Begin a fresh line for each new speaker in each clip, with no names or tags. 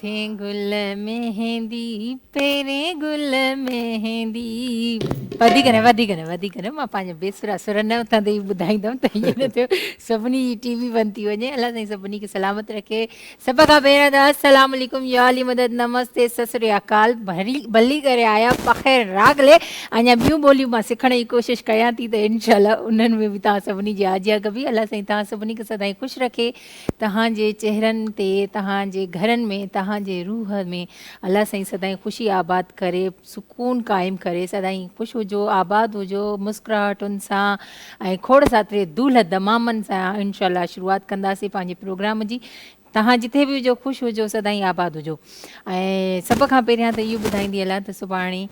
थे गुल मेहंदी पेरे गुल मेहंदी वधी करे मां पंहिंजा बेसुरा सुर न उतां ते ॿुधाईंदमि त हीअं न थियो सभिनी जी टीवी बंदि थी वञे। अलाह साईं सभिनी खे सलामत रखे। सभ खां पहिरियों त अस्सलाम वालेकुम, या अली मदद, नमस्ते, सत श्री अकाल, भली करे आया ॿाहिरि राग ले। अञा ॿियूं ॿोलियूं मां सिखण जी कोशिशि कयां थी त इनशाला उन्हनि में बि तव्हां सभिनी जी आजिया कबी। अलाह साईं तव्हां सभिनी खे सदाईं ख़ुशि रखे, तव्हांजे चेहरनि ते, तव्हांजे घरनि में, तव्हांजे रूह में अलाह साईं सदाईं ख़ुशी आबाद करे, सुकून क़ाइमु करे, सदाईं ख़ुशि हुजो, आबाद हुजो, मुस्कुराहटुनि सां ऐं खोड़ सातिरे दूल्ह दमामनि सां इनशाला शुरूआति कंदासीं पंहिंजे प्रोग्राम जी। तव्हां जिथे बि हुजो ख़ुशि हुजो, सदाईं आबाद हुजो। ऐं सभ खां पहिरियां त इहो ॿुधाईंदी हलां त सुभाणे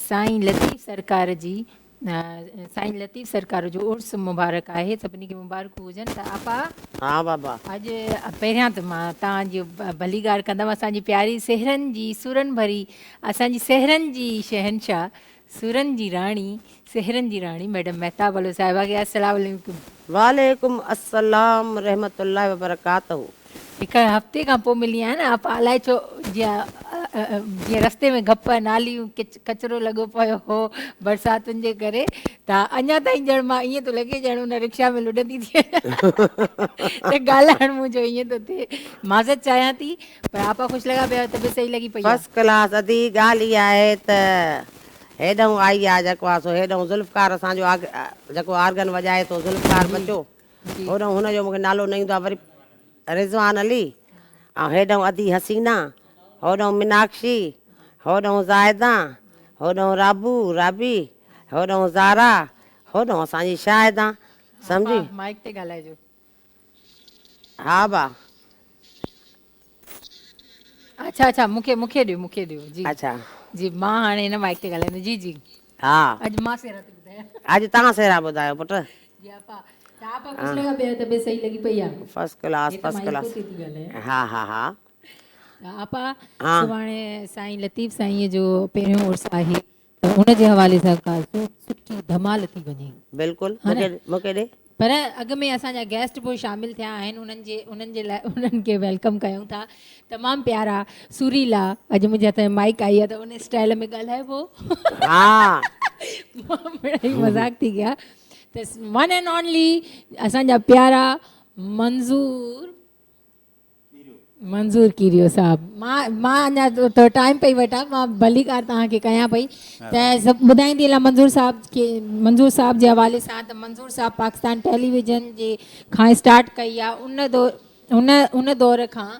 साईं लतीफ़ सरकार जी साईं लतीफ़ सरकार जो उर्स मुबारक आहे। सभिनी खे मुबारकूं हुजनि। त आपा
हा बाबा,
अॼु पहिरियां त मां तव्हांजी भली ॻाल्हि कंदमि। असांजी प्यारी सेहरनि जी सुरनि भरी, असांजी सेहरनि जी शहनशाह, सुरनि जी राणी, सेहरनि जी राणी मैडम महताब अलो साहिबा खे अस्सलाम वालेकुम।
वालेकुम अस्सलाम रहमतुल्लाहि व बरकातहू।
हिकु हफ़्ते खां पोइ मिली आहियां न, आप अलाए छो जीअं रस्ते में गप नालियूं कचिरो लॻो पियो हो बरसातुनि जे करे, त अञा ताईं ॼण मां ईअं थो लॻे ॼण हुन रिक्शा में लुॾंदी थी त ॻाल्हाइण मुंहिंजो ईअं थो थिए। माज़त चाहियां थी, पर आपा ख़ुशि लॻा पिया, तबियत सही लॻी पई आहे?
First class. अदी ॻाल्हि इहा आहे त हेॾऊं आई आहे जेको आहे सो हेॾऊं ज़ुल्फ़कार असांजो जेको आर्गन वॼाए थो ज़ुल्फ़कार बचो, होॾऊं हुनजो मूंखे नालो न ईंदो आहे वरी, रिज़वान अली, ऐं हेॾऊं अदी हसीना, होॾऊं मीनाक्षी, होॾऊं ज़ाइदा, होॾऊं राबू राबी, होॾऊं ज़ारा, होॾऊं असांजी शाहिदा। सम्झी?
माइक ते ॻाल्हाइजो।
हा भा।
अच्छा मूंखे ॾियो जी
अच्छा
जी, मां हाणे हिन माइक ते ॻाल्हाईंदमि। जी जी,
हा,
अॼु मां सेहरा थी ॿुधायां।
अॼु तव्हां सेरा ॿुधायो पुटु।
जी आपा, त आपा ख़ुशि लॻा पिया, तबियत सही लॻी पई आहे?
फर्स्ट क्लास
हे त
फर्स्ट
मां इको
क्लास।
ते थी ॻाल्हायां।
हा हा हा
आपा
हा
सुभाणे साईं लतीफ़ साईंअ जो पहिरियों उर्स आहे, त उनजे हवाले सां का सुठी धमाल थी वञे,
बिल्कुलु।
हा न?
मूंखे ॾे।
पर अॻ में असांजा गेस्ट पोइ शामिलु थिया आहिनि, उन्हनि जे लाइ उन्हनि खे वेलकम कयूं था। तमामु प्यारा सुरीला, अॼु मुंहिंजे हथ में माइक आई आहे त उन स्टाइल में ॻाल्हाइबो।
हा
मां मिड़ई मज़ाक थी कयां। त वन एंड ओनली असांजा प्यारा मंज़ूर कीरियो साहब। मां अञा थोरो टाइम पई वठां, मां भली कार तव्हांखे कयां पई त सभु ॿुधाईंदी हलां मंज़ूर साहब जे हवाले सां। त मंज़ूर साहब पाकिस्तान टेलीविज़न जे खां स्टार्ट कई आहे उन दौर खां,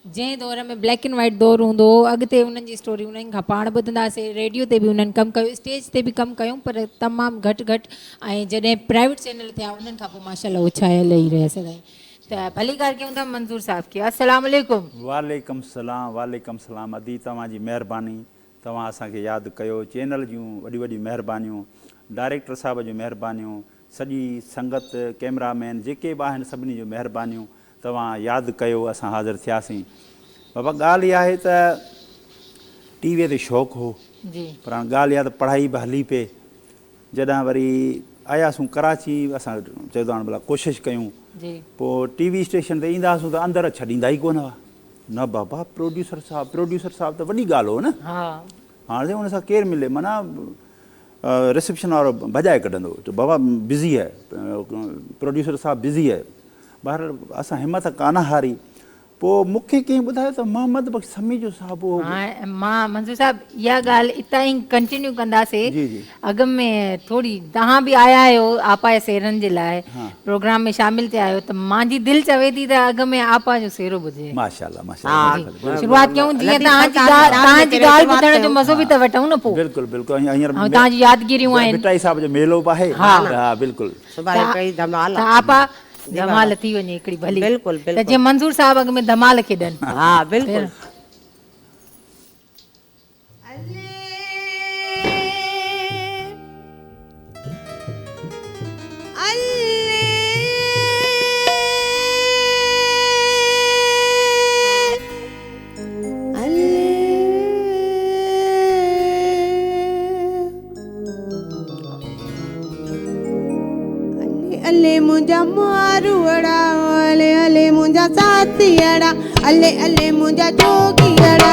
जंहिं दौर में ब्लैक एंड वाइट दौरु हूंदो हो। अॻिते उन्हनि जी स्टोरी उन्हनि खां पाण ॿुधंदासीं, रेडियो ते बि उन्हनि कमु कयो, स्टेज ते बि कमु कयूं, पर तमामु घटि ऐं जॾहिं प्राइवेट चैनल थिया उन्हनि खां पोइ माशाल्लाह उछायल ई रहिया सदाईं। त भली ॻाल्हि कयूं था मंज़ूर साहब खे। अस्सलाम वालेकुम।
वालेकुम सलाम अदी, तव्हांजी महिरबानी, तव्हां असांखे यादि कयो। चैनल जूं वॾियूं वॾियूं महिरबानियूं, डायरेक्टर साहिब जूं महिरबानियूं, सॼी संगत, कैमरामैन जेके बि आहिनि सभिनी जूं महिरबानियूं। तव्हां यादि कयो, असां हाज़िर थियासीं। बाबा ॻाल्हि इहा आहे त टीवीअ ते शौक़ु हो,
जी,
पर हाणे ॻाल्हि इहा त पढ़ाई बि हली पए। जॾहिं वरी आयासीं कराची, असां चयो त हाणे भला कोशिशि कयूं।
जी,
पोइ टीवी स्टेशन ते ईंदा हुआसीं त अंदरि छॾींदा ई कोन हुआ। न बाबा, प्रोड्यूसर साहिबु त वॾी ॻाल्हि हो न।
हा,
हाणे हुन सां केरु मिले, माना रिसेप्शन वारो भॼाए कढंदो, त बाबा बिज़ी है, प्रोड्यूसर साहिबु बिज़ी है। ॿाहिरि असां हिमत कान हारी। पोइ मूंखे कंहिं ॿुधायो त मोहम्मद बख़्श समीजो साहिबु हो।
हाणे मां मंज़ूर साहब इहा ॻाल्हि इतां ई कंटिन्यू कंदासीं।
जी जी
अॻ में थोरी तव्हां बि आया आहियो आपा जे सेहरनि जे लाइ,
हा,
प्रोग्राम में शामिलु थिया आहियो, त मुंहिंजी दिलि चवे थी त अॻ में आपा जो सेहरो ॿुधे।
माशाल्लाह
हा
माशाल्लाह,
शुरूआति कयूं जीअं
लतीफ़
तव्हांजी
सरकार जे नाले
तव्हांजी
ते
ॻाल्हि
शुरूआति
ॿुधण जो
कयूं।
मज़ो बि त वठूं न पोइ।
बिल्कुलु बिल्कुलु। हींअर
ऐं तव्हांजी यादगिरियूं आहिनि।
बिटाई साहिब जो मेलो बि आहे।
हा
हा बिल्कुलु।
सुभाणे कई धमाल
त आपा
जी बाबा।
धमाल थी वञे हिकिड़ी भली,
बिल्कुलु
त जीअं
बिल्कुलु।
मंज़ूर साहब अॻ में धमाल खेॾनि।
हा बिल्कुलु।
अले मुंहिंजा मारूअड़ा, अले अले मुंहिंजा साथियड़ा, अले अले मुंहिंजा जोगियड़ा।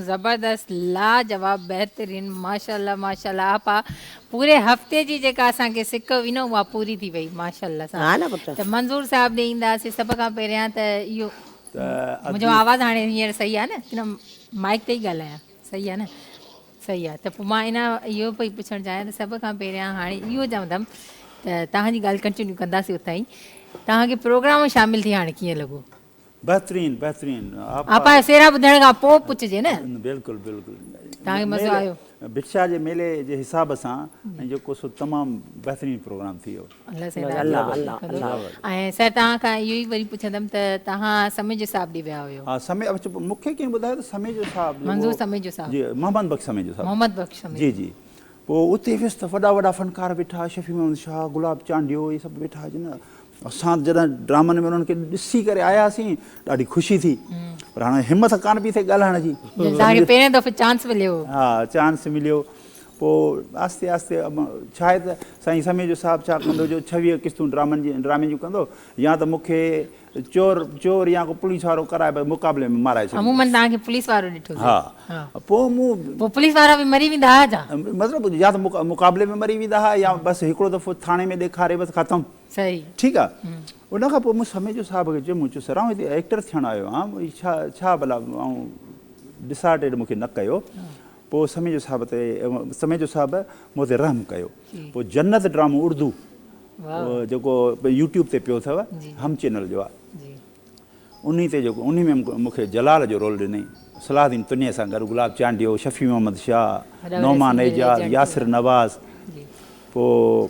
ज़बरदस्त लाजवाब बेहतरीन माशाल्लाह माशाल्लाह। आपा पूरे हफ़्ते जी जेका असांखे सिक हुई न उहा पूरी थी वई माशाल्लाह सां।
हा न पुटु।
त मंज़ूर साहब ॾे ईंदासीं सभ खां पहिरियां त इहो मुंहिंजो आवाज़ु हाणे हींअर सही आहे न, की न माइक ते ई ॻाल्हायां, सही आहे न, सही आहे। त पोइ मां इहो पई पुछणु चाहियां त सभ खां पहिरियां हाणे इहो चवंदमि त तव्हांजी ॻाल्हि कंटिन्यू कंदासीं उतां ई। तव्हांखे प्रोग्राम में शामिलु थी हाणे कीअं लॻो?
बहितरीन बहितरीन।
आपा सेरा ॿुधण खां पोइ पुछिजे न।
बिल्कुलु बिल्कुलु।
तव्हांखे मज़ो आयो?
भिक्षा जे मेले जे हिसाब सां जेको सो तमामु बहितरीन प्रोग्राम थी वियो।
ऐं सर तव्हां खां इहो ई वरी पुछंदमि त तव्हां समेज साहब ॾे विया हुयो?
हा समय मूंखे कंहिं ॿुधायो त समेज साहब
मंज़ूर समेज साहब
जी मोहम्मद बख़्श समेज साहब
मोहम्मद बख़्श
जी जी। पोइ उते वियुसि त वॾा वॾा फ़नकार वेठा, शफ़ी मोहम्मद शाह, गुलाब चांडियो, इहे सभु वेठा हुजनि। असां जॾहिं ड्रामनि में उन्हनि खे ॾिसी करे आयासीं ॾाढी ख़ुशी थी, पर हाणे हिमत कान पई थिए ॻाल्हाइण जी।
तव्हांखे पहिरें दफ़े चांस मिलियो?
हा चांस मिलियो। पोइ आस्ते आस्ते छा आहे त साईं समेजो साहिबु छा कंदो जो 26 किस्तूं ड्रामे जूं कंदो या त मूंखे चोर या को पुलिस वारो कराए भई मुक़ाबले में माराए छॾे।
अमूमन तव्हांखे पुलिस वारो ॾिठो
हा पोइ मूं
पोइ पुलिस वारा बि मरी वेंदा हुआ छा?
मतिलबु या त मुक़ाबले में मरी वेंदा हुआ या बसि हिकिड़ो दफ़ो थाणे में ॾेखारे बसि ख़तमु।
सही
ठीकु आहे। उन खां पोइ मूं समेजो साहिब खे चयो, मूं चयो सर हिते एक्टर थियणु आयो आहियां, छा भला ऐं डिसाइडेड मूंखे न कयो। पोइ समेजो साहिब मूं ते रहम कयो। पोइ जन्नत ड्रामो उर्दू जेको यूट्यूब ते पियो अथव, हम चैनल जो आहे, उन ते जेको उन में मूंखे जलाल जो रोल ॾिनई, सलाहुद्दीन तुनिया सां गॾु, गुलाब चांडियो, शफ़ी मोहम्मद शाह, नौमान एजाज, यासिर नवाज़। पोइ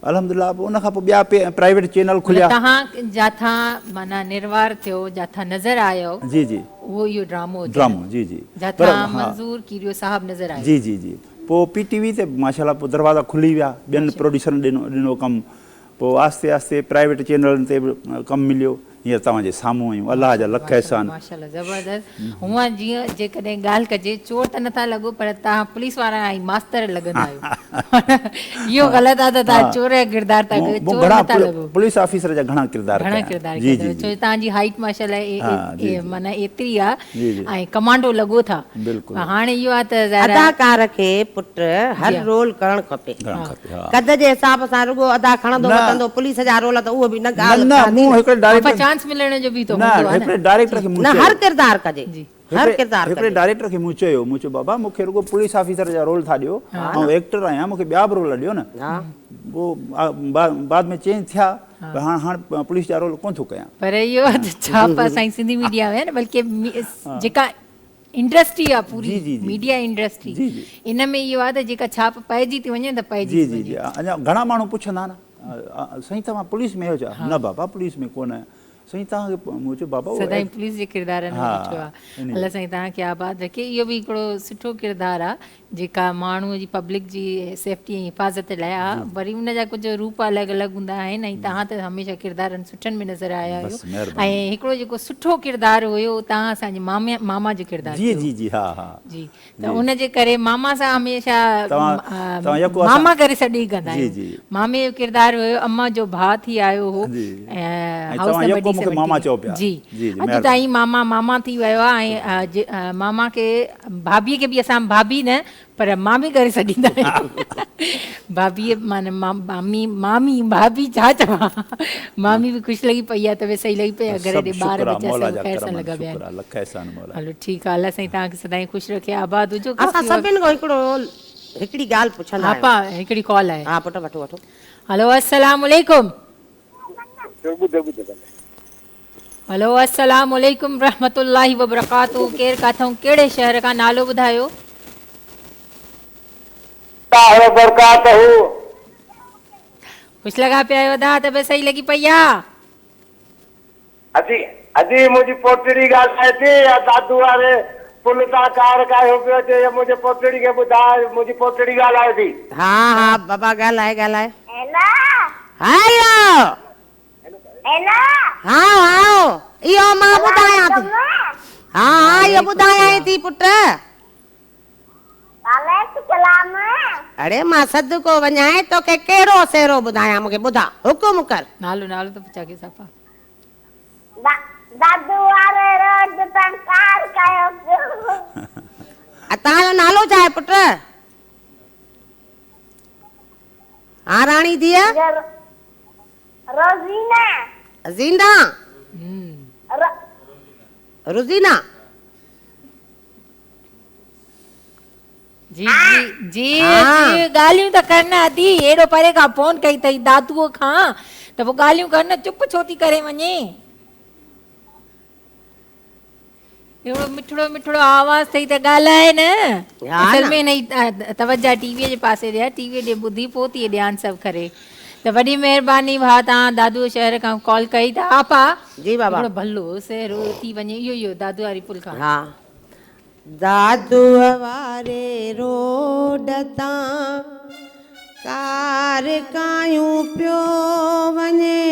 अल्हम्दुलिल्लाह पोइ उन खां पोइ ॿिया प्राइवेट चैनल खुलिया।
तव्हां जाथां माना निर्वार थियो, जाथां नज़र आयो,
जी जी,
वो इहो ड्रामो
जी जी,
जाथां मंज़ूर कीरियो साहब नज़र आयो।
जी जी जी। पोइ PTV ते माशाल्लाह पोइ दरवाज़ा खुली विया, ॿियनि प्रोड्यूसरनि ॾिनो कमु। पोइ आस्ते आस्ते प्राइवेट चैनलनि ते बि कमु मिलियो। हींअर तव्हांजे साम्हूं आहियूं, अलाह जा लख एहसान।
माशाल्लाह ज़बरदस्त। हूअं जीअं जेकॾहिं ॻाल्हि कजे चोर त नथा लॻो, पर तव्हां पुलिस वारा ऐं मास्तर लॻंदा आहियो। इहो ग़लति आहे त तव्हां चोर जो किरदार था कयो, चोर नथा लॻो।
पुलिस ऑफिसर जा घणा किरदार
कयो, छो तव्हांजी हाइट माशाल्लाह माना एतिरी आहे ऐं कमांडो लॻो था। हाणे इहो आहे त
अदाकार खे पुट हर रोल करणु खपे, कद जे हिसाब सां रुगो अदा खणंदो वठंदो, पुलिस जा रोल त उहो बि न ॻाल्हि।
चांस मिलण जो बि तो हूंदो
डायरेक्टर खे
न हर किरदार कजे, हर किरदार
हिकिड़े डायरेक्टर खे मूं चयो बाबा मूंखे रुगो पुलिस ऑफिसर जा रोल था ॾियो, ऐं एक्टर आहियां, मूंखे ॿिया बि रोल ॾियो न। पोइ बाद में चेंज थिया, हाणे पुलिस जा रोल कोन थो कयां।
पर इहो छाप असांजी सिंधी मीडिया में न, बल्कि जेका इंडस्ट्री आहे पूरी मीडिया इंडस्ट्री, इन में इहो आहे त जेका छाप पइजी थी वञे त पइजी।
जी जी जी। अञा घणा माण्हू पुछंदा न, साईं तव्हां पुलिस में आहियो छा? न बाबा पुलिस में कोन आहियां। साईं तव्हांखे मूं चयो बाबा
सदाईं पुलिस जे किरदारनि में ॾिठो आहे। अलाह साईं तव्हांखे आबाद रखे। इहो बि हिकिड़ो सुठो किरदारु आहे जेका माण्हूअ जी पब्लिक जी सेफ्टी ऐं हिफ़ाज़त लाइ आहे। वरी उन जा कुझु रूप अलॻि अलॻि हूंदा आहिनि, ऐं तव्हां त हमेशह किरदारनि सुठनि में नज़र आया आहियो। ऐं हिकिड़ो जेको सुठो किरदारु हुयो तव्हां असांजे मामा जो किरदारु।
जी जी जी, हा हा जी।
त उन जे करे मामा सां हमेशह मामा करे सॾी कंदा आहियूं। मामे जो किरदारु हुयो, अम्मा जो भाउ थी आयो हो,
मामा चओ पिया।
जी अॼु ताईं मामा थी वियो आहे। ऐं मामा खे भाभीअ खे बि असां भाभी न पर मामी करे सॾींदा आहियूं। भाभीअ माना मामी भाभी छा चवां, मामी बि ख़ुशि लॻी पई आहे, त सही लॻी पई आहे, घर ॾे ॿार बच्चा सभु ख़ैर सां लॻा पिया आहिनि। हलो ठीकु आहे, अलाह साईं तव्हांखे सदाईं ख़ुशि रखे, आबाद हुजो।
असां सभिनि खां हिकिड़ी ॻाल्हि पुछंदा आहियूं।
हा हिकिड़ी कॉल आहे।
हा पुट वठो वठो।
हलो अस्सलाम वालेकुम। हलो अस्सलाम वालेकुम रहमतुल्लाहि व बरकातहू। केरु काथऊं, कहिड़े शहर खां, नालो ॿुधायो। ख़ुशि लॻा पिया आहियो दा, तबियत सही लॻी पई आहे?
अजी मुंहिंजी पोटड़ी ॻाल्हाए थी, या दादू वारे पुल तां कार कयो पियो अचे, या मुंहिंजे पोटड़ी खे ॿुधाए, मुंहिंजी पोटड़ी ॻाल्हाए थी।
हा हा बाबा ॻाल्हाए। हेलो हाँ इहो मां ॿुधायां थी। हाँ इहो ॿुधायां थी पुट। अरे मां सदको वञाए तोखे कहिड़ो सेरो ॿुधायां, मूंखे ॿुधा, हुकुम कर।
नालो त पुछा के सफ़ा।
दादू वारे रोड तां कार कयो पियो।
तव्हांजो नालो छा आहे पुट? हाँ राणी धीअ
रोज़ीना।
ज़ींदा रुज़ीना।
जी जी जी ॻाल्हियूं त करन अदी, एॾो परे खां फोन कई अथई दादूअ खां, त पोइ ॻाल्हियूं करन, चुप छो थी करे वञे? एड़ो मिठड़ो आवाज़ अथई त ॻाल्हाए न। असल में नहीं तवज्जा टीवीअ जे पासे ॾिया, टीवीअ ॾे ॿुधी पोइ थी ध्यानु सभु करे। त वॾी महिरबानी भाउ, तव्हां दादू शहर खां कॉल कई था। आपा
जी बाबा
भलो सहरो थी वञे। इहो दादू वारी पुल खां।
हा दादू वारे रोड तां कार कायूं पियो वञे,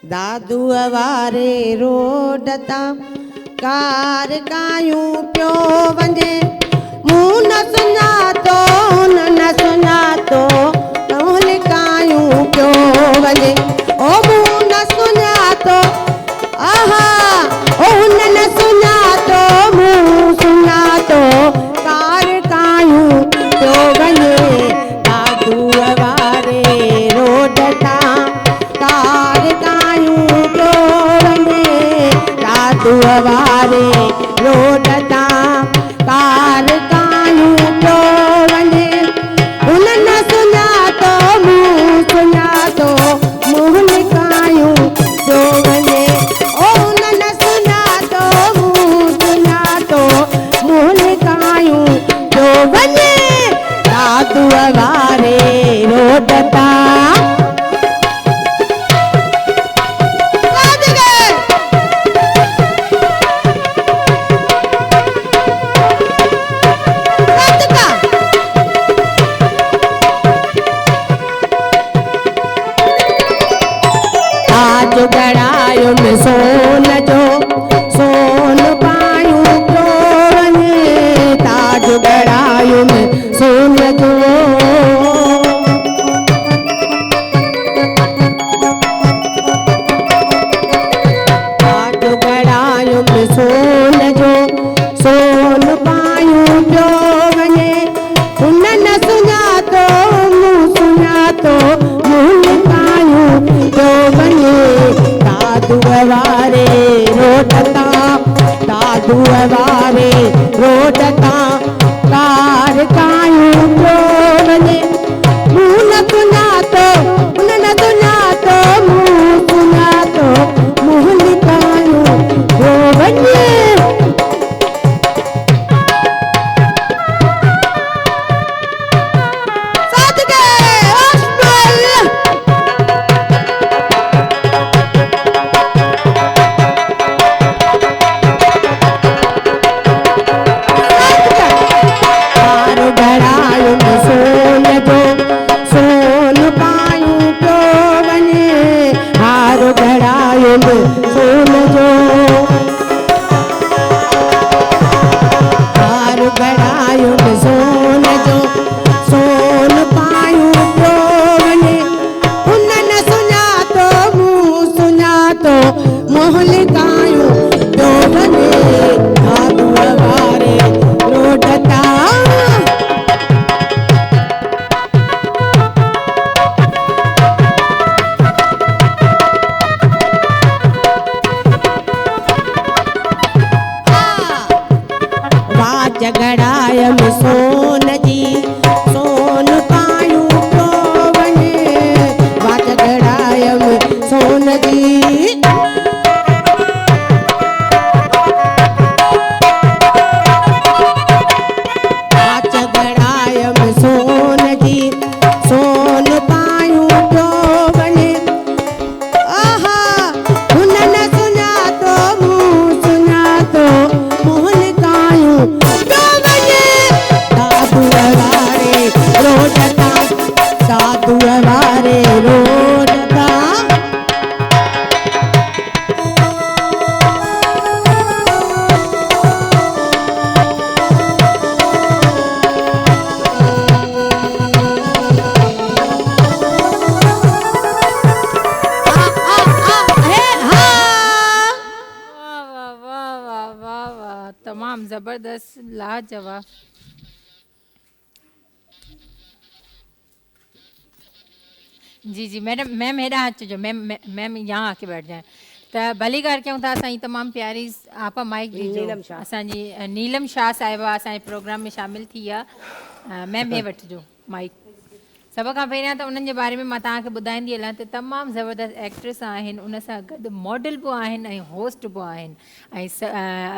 दादू वारे रोड तां कार कायूं पियो वञे, मूं
मूं न सुञातो न सुञातो तूं लिकायूं पियो वञे ओ मूं न सुञातो आहा ओ हुन न सुञातो मूं सुञातो कार कायूं पियो वञे दादूअ वारे रोड तां कार कायूं पियो वञे दादूअ वारे रोड तां कार कायूं पियो वञे हुन न सुञातो मूं सुञातो मुंहुं लिकायूं पियो वञे ओ हुन न सुञातो मूं सुञातो मुंहुं लिकायूं पियो वञे दादूअ वारे रोड तां ताज गड़ायुन सोन जो सोन पायूं पियो वञे ताज गड़ायुन सोन जो ताज गड़ायुन सोन जो सोन पायूं पियो वञे हुन न सुञातो मूं सुञातो मुंहुं लिकायूं पियो वञे दादूअ वारे रोड तां दादूअ वारे रोड तां कार कायूं पियो वञे मूं न सुञातो हुन न सुञातो मूं सुञातो मुंहुं लिकायूं पियो वञे जगड़ायम सोन जी सोन पायूं पियो वञे वा जगड़ायम सोन जी जगड़ायम सोन जी सोन पायूं पियो वञे आहा हुन न सुञातो मूं सुञातो मुंहुं लिकायूं पियो वञे दादूअ वारे रोड तां दादूअ वारे रोड तां
तमाम जबरदस्त लाजवाब जी जी मैडम मैम हेॾा अचिजो मैम मैम यहाँ आके बैठ जाए त भली ॻाल्हि कयूं था असांजी तमामु प्यारी आपा माइक ॾिजो असांजी नीलम शाह साहिबा असांजे प्रोग्राम में शामिल थी आहे मैम हे वठिजो माइक सभ खां पहिरियां त उन्हनि जे बारे में मां तव्हांखे ॿुधाईंदी हलां त तमामु ज़बरदस्त एक्ट्रेस आहिनि उन सां गॾु मॉडल बि आहिनि ऐं होस्ट बि आहिनि ऐं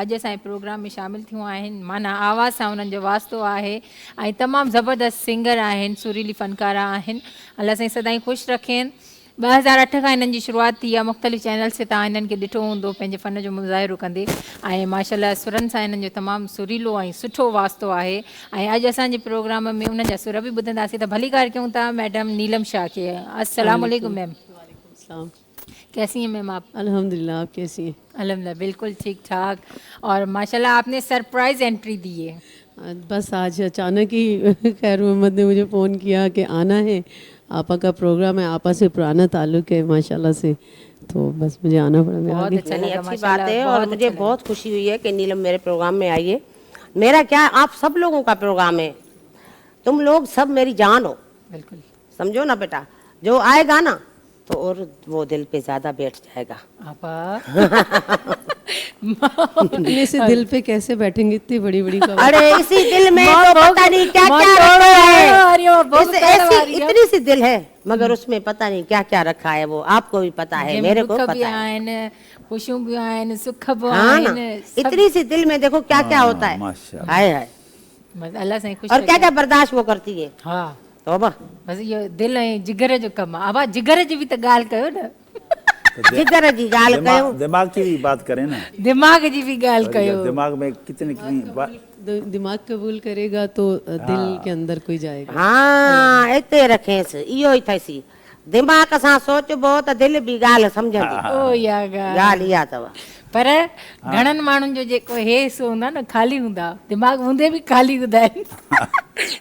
अॼु असांजे प्रोग्राम में शामिल थियूं आहिनि माना आवाज़ सां उन्हनि जो वास्तो आहे ऐं तमामु ज़बरदस्त सिंगर आहिनि सुरीली फ़नकारा आहिनि अलाह साईं सदाईं ख़ुशि रखेनि 2008 खां हिननि जी शुरूआति थी आहे मुख़्तलिफ़ चैनल्स ते तव्हां हिननि खे ॾिठो हूंदो पंहिंजे फ़न जो मुज़ाहिरो कंदे ऐं माशाल्लाह सुरनि सां हिननि जो तमामु सुरीलो ऐं सुठो वास्तो आहे ऐं अॼु असांजे प्रोग्राम में उन्हनि जा सुर बि ॿुधंदासीं त भली ॻाल्हि कयूं था मैडम नीलम शाह खे अस्सलाम वालेकुम मैम कैसी हैं मैम आप
अल्हम्दुलिल्लाह आप कैसी हैं
अल्हम्दुलिल्लाह बिल्कुल ठीक ठाक और माशाल्लाह आपने सरप्राइज़ एंट्री दी है
बस आज अचानक ही खैर मोहम्मद ने मुझे फ़ोन किया कि आना है, आपा का प्रोग्राम है, आपा से पुराना ताल्लुक़ है माशाल्लाह से, तो बस मुझे आना पड़ा। मैं आ
बहुत
गई।
अच्छा
नहीं,
लगा,
अच्छी
माशाल्लाह,
बात है और
बहुत
मुझे
अच्छा लगा।
बहुत खुशी हुई है कि नीलम मेरे प्रोग्राम में आई है। मेरा क्या, आप सब लोगों का प्रोग्राम है, तुम लोग सब मेरी जान हो,
बिल्कुल
समझो ना बेटा। जो आएगा ना तो और वो दिल पे ज्यादा बैठ जाएगा।
आपा
इतने से दिल पे कैसे बैठेंगे, इतनी बड़ी बड़ी खबर।
अरे इसी दिल में
माँ
तो
बहुत-
पता नहीं क्या
माँ
क्या
तोड़
रखा है।
रही हो, बहुत
इस-
तोड़
ऐसी
रही हो।
इतनी सी दिल है मगर उसमें पता नहीं क्या क्या रखा है, वो आपको भी पता है, मेरे को
दुख भी
पता है।
आहिनि, खुशियूं भी आहिनि, सुख भी
हाँ ना,
आहिनि, सब
इतनी सी दिल में देखो क्या क्या होता है।
माशाल्लाह।
हाय हाय,
बस अल्लाह साईं खुश
और क्या
रखे।
क्या बर्दाश्त वो करती है।
हा
तौबा,
बस इहो दिल ऐं जिगर जो कमु आहे। आबा जिगर जी बि त ॻाल्हि कयो न,
जिगर जी ॻाल्हि कयूं।
दिमाग की भी बात करें ना,
दिमाग़ जी बि ॻाल्हि कयो।
दिमाग में कितनी कितनी
दिमाग कबूल करेगा तो दिल के अंदर कोई जाएगा।
हाँ हिते रखेसि, इहो ई अथसि, दिमाग़ सां सोचबो त दिलि बि ॻाल्हि सम्झंदी।
ओ या ॻाल्हि
ॻाल्हि इहा अथव।
पर घणनि माण्हुनि जो जेको हेस हूंदा न ख़ाली हूंदा, दिमाग़ हूंदे बि ख़ाली हूंदा आहिनि।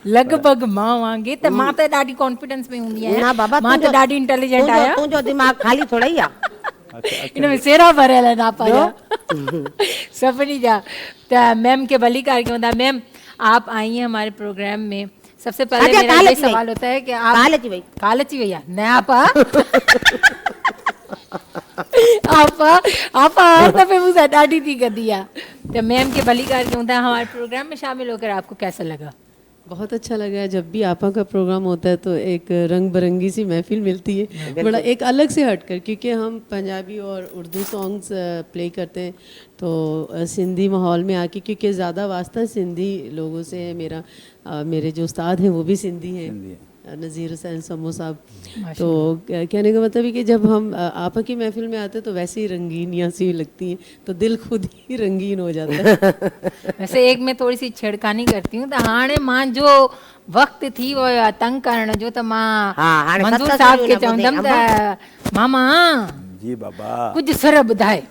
लॻभॻि मां वांगुरु त मां त ॾाढी कॉन्फिडेंस में हूंदी
ना
आहियां,
बाबा,
मां त ॾाढी इंटेलिजेंट आहियां।
तुंहिंजो दिमाग़ खाली थोड़ा ई आहे।
इन में सेरा भरियल आहिनि आपा जा सभिनी जा। त मैम के भलीकार के होता, मैम आप आई हैं हमारे प्रोग्राम में, सबसे पहले
अच्छा,
मेरा
काल
ये
अची वई।
सवाल होता है कि आप
काल अची वई।
काल अची वई आहे न आपा आपा हर दफ़े मुझसे ॾाढी थी कंदी आहे। तो मैम के भलीकार के होता है, हमारे प्रोग्राम में शामिल होकर आपको कैसा लगा?
बहुत अच्छा लगा है। जब भी आपा का प्रोग्राम होता है तो एक रंग बिरंगी सी महफिल मिलती है, बड़ा एक अलग से हटकर, क्योंकि हम पंजाबी और उर्दू सॉन्ग्स प्ले करते हैं, तो सिंधी माहौल में आके, क्योंकि ज़्यादा वास्ता सिंधी लोगों से है मेरा। मेरे जो उस्ताद हैं वो भी सिंधी हैं, नज़ीर हुसैन समो साहब। तो कहने का मतलब है कि जब हम आपा की महफिल में आते हैं तो वैसे ही रंगीनियाँ सी लगती हैं, तो दिल खुद ही रंगीन हो जाता है।
वैसे एक मैं थोड़ी सी छेड़खानी करती हूँ, तो हाणे मां जो वक्त थी वो तंग करण जो, तो मां
हाँ, हाणे
मंजूर
सत
साहब
सॼियूं
के
न ॿुधे,
चवंदमि त मामा
जी बाबा,
कुछ सर ॿुधाए।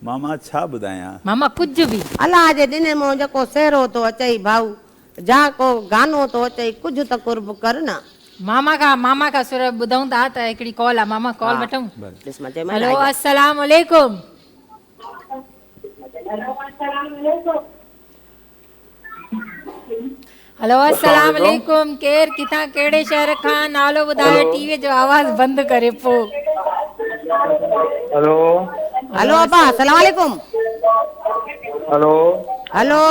मामा छा ॿुधायां?
मामा कुछ भी
अलाह जे ॾिने मों जेको सेरो तो अचई भाऊ, जा को गानो तो अचई, कुझु त कुर्ब कर न।
मामा का सुर ॿुधऊं था त हिकिड़ी कॉल आहे, मामा कॉल वठूं।
ॾिस मज़े में
हेलो
आई आहे।
अस्सलाम वालेकुम। हेलो अस्सलाम वालेकुम, केर किथां कहिड़े शहर खां, नालो ॿुधायो, टीवी जो आवाज़ बंदि करे पोइ।
हेलो
हेलो अब्बा, अस्सलाम वालेकुम।
हेलो
हेलो,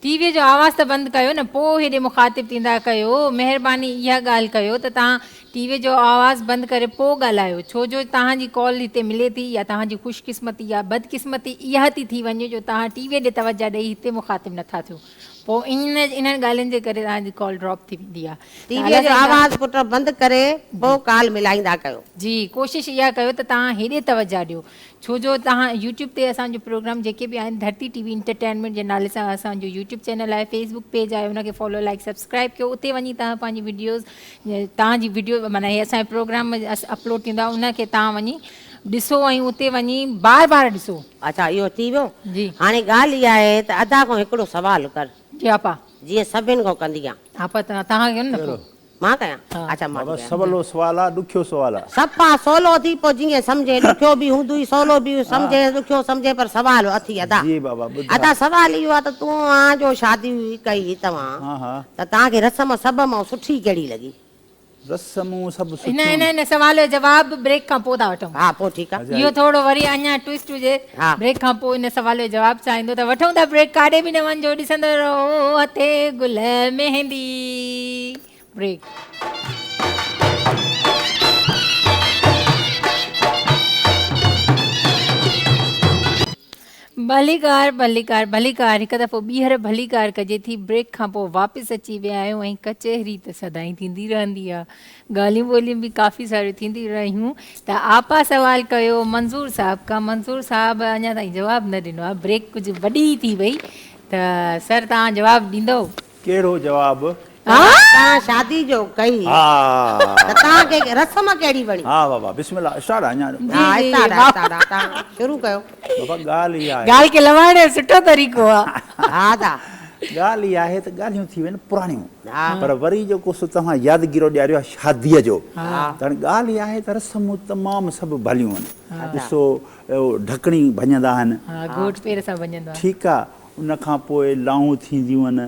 टीवी जो आवाज़ त बंदि कयो न, पोइ हेॾे मुखातिब थींदा कयो। महिरबानी इहा ॻाल्हि कयो त तव्हां टीवी जो आवाज़ बंदि करे पोइ ॻाल्हायो, छो जो तव्हांजी कॉल हिते मिले थी, या तव्हांजी ख़ुशकिस्मती या बदकिस्मती इहा थी वञे जो तव्हां टीवी ॾे तवजा ॾेई हिते मुखातिब नथा थियो, पोइ इन्हनि ॻाल्हियुनि जे करे तव्हांजी कॉल ड्रॉप थी वेंदी आहे।
टीवीअ जो आवाज़ पुट बंदि करे पोइ कॉल मिलाईंदा कयो।
जी कोशिशि इहा कयो त तव्हां हेॾे तवजा ॾियो, छो जो तव्हां यूट्यूब ते असांजो प्रोग्राम जेके बि आहिनि, धरती टीवी इंटरटेनमेंट जे नाले सां असांजो यूट्यूब चैनल आहे, फेसबुक पेज आहे, उनखे फॉलो लाइक सब्सक्राइब कयो। उते वञी तव्हां पंहिंजी वीडियोज़, तव्हांजी वीडियो माना हे असांजे प्रोग्राम में अपलोड थींदो आहे, उनखे तव्हां वञी ॾिसो ऐं उते वञी बार बार ॾिसो।
अच्छा इहो थी वियो।
जी
हाणे ॻाल्हि इहा आहे त अदा खां हिकिड़ो सुवालु कर,
जी आपा,
जीअं सभिनि खां कंदी आहियां।
आपा तव्हां कयो न पोइ।
मां कयां?
हाँ।
अच्छा मां
बाबा
कयां।
सवलो सुवाल आहे, ॾुखियो सुवाल आहे।
सफ़ा सवलो थी पोइ जीअं सम्झे, ॾुखियो बि हूंदुई, सवलो बि सम्झे, ॾुखियो सम्झे, पर सुवाल अथी अदा।
जी बाबा ॿुधायो।
अदा सुवाल इहो आहे त तूं जो शादी कई तव्हां,
हाँ हाँ,
त तव्हांखे रस्म सब मां सुठी कहिड़ी लॻी?
रस्मूं सभु
इन
सुठियूं।
इन सवाल जो जवाबु ब्रेक खां पोइ था वठूं।
हा पोइ ठीकु आहे।
इहो थोरो वरी अञा ट्विस्ट हुजे,
हा।
ब्रेक खां पोइ इन सवाल जो जवाबु चाहींदो त वठूं था ब्रेक, काॾे बि न वञिजो, ॾिसंदो रहो हथे गुल मेहंदी। ब्रेक। भलीकार भलीकार भलीकार, हिकु दफ़ो ॿीहर भलीकार कजे थी। ब्रेक खां पोइ वापसि अची विया आहियूं, ऐं कचहरी त सदाईं थींदी रहंदी आहे, ॻाल्हियूं ॿोलियूं बि काफ़ी सारियूं थींदी रहियूं। त आपा सवाल कयो मंज़ूर साहब खां, मंज़ूर साहब अञा ताईं जवाबु न ॾिनो आहे, ब्रेक कुझु वॾी थी वई, त सर तव्हां जवाबु ॾींदो?
कहिड़ो जवाबु?
तव्हां शादी जो कई
हा
त तव्हांखे रस्म कहिड़ी वणी?
हा बाबा बिस्मिल्लाह स्टार्ट अञा
हा तव्हां शुरू कयो।
बाबा ॻाल्हि इहा आहे,
ॻाल्हि खे लवाइण जो सुठो तरीक़ो आहे।
हा दा
ॻाल्हि इहा आहे त ॻाल्हियूं थी वञनि पुराणियूं,
हा
पर वरी जेको सो तव्हां यादगिरो ॾियारियो आहे शादीअ जो, त हाणे ॻाल्हि इहा आहे त रस्मूं तमामु सभु भलियूं आहिनि। ॾिसो ढकणी भञंदा आहिनि,
हा घोट पेर सां वञंदो आहे।
ठीकु आहे, उन खां पोइ लाऊं थींदियूं आहिनि,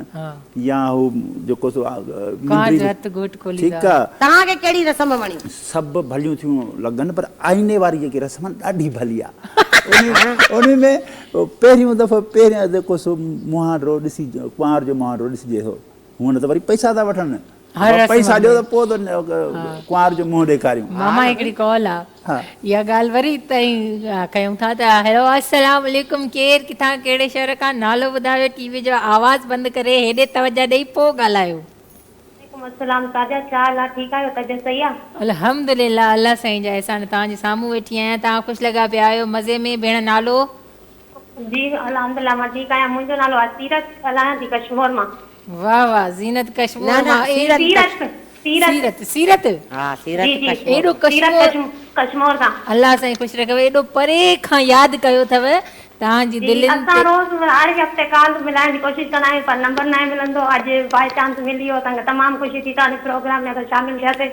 या हू जेको सो
काज हथ घोट खोलींदा।
ठीकु आहे,
तव्हांखे कहिड़ी रस्म वणी?
सभु भलियूं थियूं लॻनि, पर आईने वारी जेकी रस्म आहे ॾाढी भली आहे। उन में पहिरियों दफ़ो पहिरियां जेको सो मुहांडो ॾिसी कुंवार जो मुहांडो ॾिसिजे थो, हुअं त वरी पैसा था वठनि, पैसा ॾियो त पोइ कुंवार जो मुंहुं ॾेखारियूं।
मामा हिकिड़ी कॉल आहे, इहा ॻाल्हि वरी ताईं कयूं था त हेलो अस्सलाम वालेकुम, केरु किथां कहिड़े शहर खां, नालो ॿुधायो, टीवी जो आवाज़ बंदि करे हेॾे तवजा ॾेई पोइ ॻाल्हायो।
अस्सलाम ताजा चाल आहे, ठीकु आहियो, तबियत सही आहे?
अल्हम्दुलिल्लाह, अल्लाह साईं जा अहसान, तव्हांजे साम्हूं वेठी आहियां, तव्हां ख़ुशि लॻा पिया आहियो, मज़े में। भेण नालो?
जी अल्हम्दुलिल्लाह मां ठीकु आहियां, मुंहिंजो नालो आहे सीरत, ॻाल्हायां थी कश्मीर मां।
वाह वाह, ज़ीनत कश्मीर मां।
सीरत
सीरत
हा सीरत
जी जी
एॾो
कश्मीर खां।
अल्लाह साईं ख़ुशि रखो, एॾो परे खां यादि कयो अथव तव्हांजी दिलि।
असां रोज़ हर हफ़्ते कॉल मिलाइण जी कोशिशि कंदा आहियूं, पर नंबर न मिलंदो। अॼु बाय चांस मिली वियो, असांखे तमामु ख़ुशी थी, तव्हांजे प्रोग्राम में शामिल थियासीं।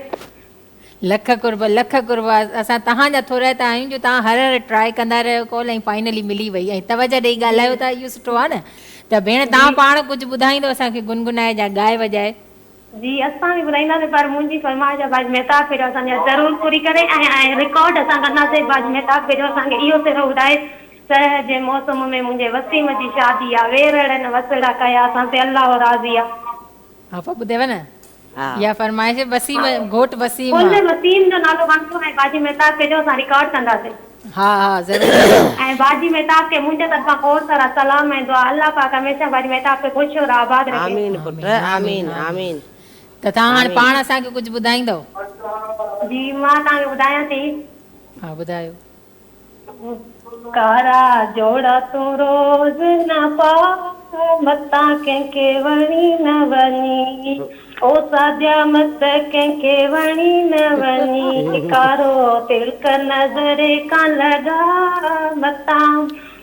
लख कुर्ब लख कुर्ब, असां तव्हांजा थोरा त आहियूं जो तव्हां हर हर ट्राई कंदा रहियो कॉल, ऐं फाइनली मिली वई, ऐं तवजा ॾेई ॻाल्हायो था, इहो सुठो आहे न। त भेण तव्हां पाण कुझु ॿुधाईंदो असांखे, गुनगुनाए जा ॻाए वॼाए?
जी असां बि ॿुधाईंदासीं, पर मुंहिंजी फरमाइश आहे बाज मेहताब पहिरियों असांजा ज़रूरु पूरी करे, ऐं रिकॉर्ड असां कंदासीं। बाज मेहताब पहिरियों असांखे इहो सिरो ॿुधाए, सरह जे मौसम में मुंहिंजे वसीम जी शादी आहे, वेरड़नि वसड़ा कया असां ते अल्लाह राज़ी आहे।
हा पोइ ॿुधेव न, इहा फरमाइश वसीम, घोट वसीम
कुल वसीम जो नालो वठो ऐं बाजी मेहताब पहिरियों असां रिकॉर्ड कंदासीं।
हा हा ज़रूरु।
ऐं बाजी मेहताब खे मुंहिंजे तरफ़ां खोड़ सारा सलाम ऐं दुआ, अल्लाह पाक हमेशह बाजी मेहताब खे ख़ुशि और आबाद रखे।
आमीन पुट, आमीन आमीन।
त तव्हां हाणे पाण असांखे कुझु ॿुधाईंदव?
जी मां तव्हांखे ॿुधायां थी।
हा ॿुधायो।
कारा जोड़ा तूं रोज़ न पा, मता कंहिंखे वणी न वञी, ओ सादिया मत कंहिंखे वणी न वञी, कारो तिलक नज़रे का लॻा, मता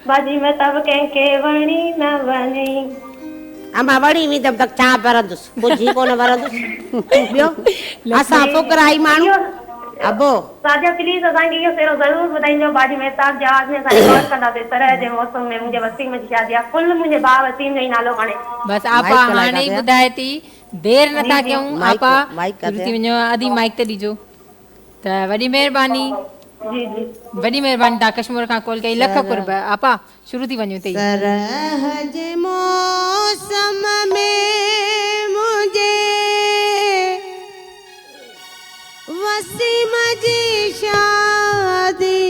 बाजी में तब कंहिंखे वणी न वञी।
अमां वणी वेंदमि त छा वरंदुसि, बुझी कोन वरंदुसि। ॿियो असां फुकराई माण्हू अबो
सादिया प्लीज असांखे इहो पहिरियों ज़रूरु ॿुधाइजो, बाजी मेहताब जे आवाज़ में असां रिकॉर्ड कंदासीं। तरह जे मौसम में मुंहिंजे वसीम जी शादी आहे, कुल मुंहिंजे भाउ वसीम जो ई नालो खणे।
बसि आपा हाणे ई ॿुधाए थी, देरि नथा कयूं। आपा शुरू थी वञो, अधी माइक ते ॾिजो। त वॾी महिरबानी,
जी जी
वॾी महिरबानी, तव्हां कश्मीर खां कॉल कई, लख कुर्ब। आपा शुरू थी वञो।
सरह जे मौसम में मुझे वसीम जी शादी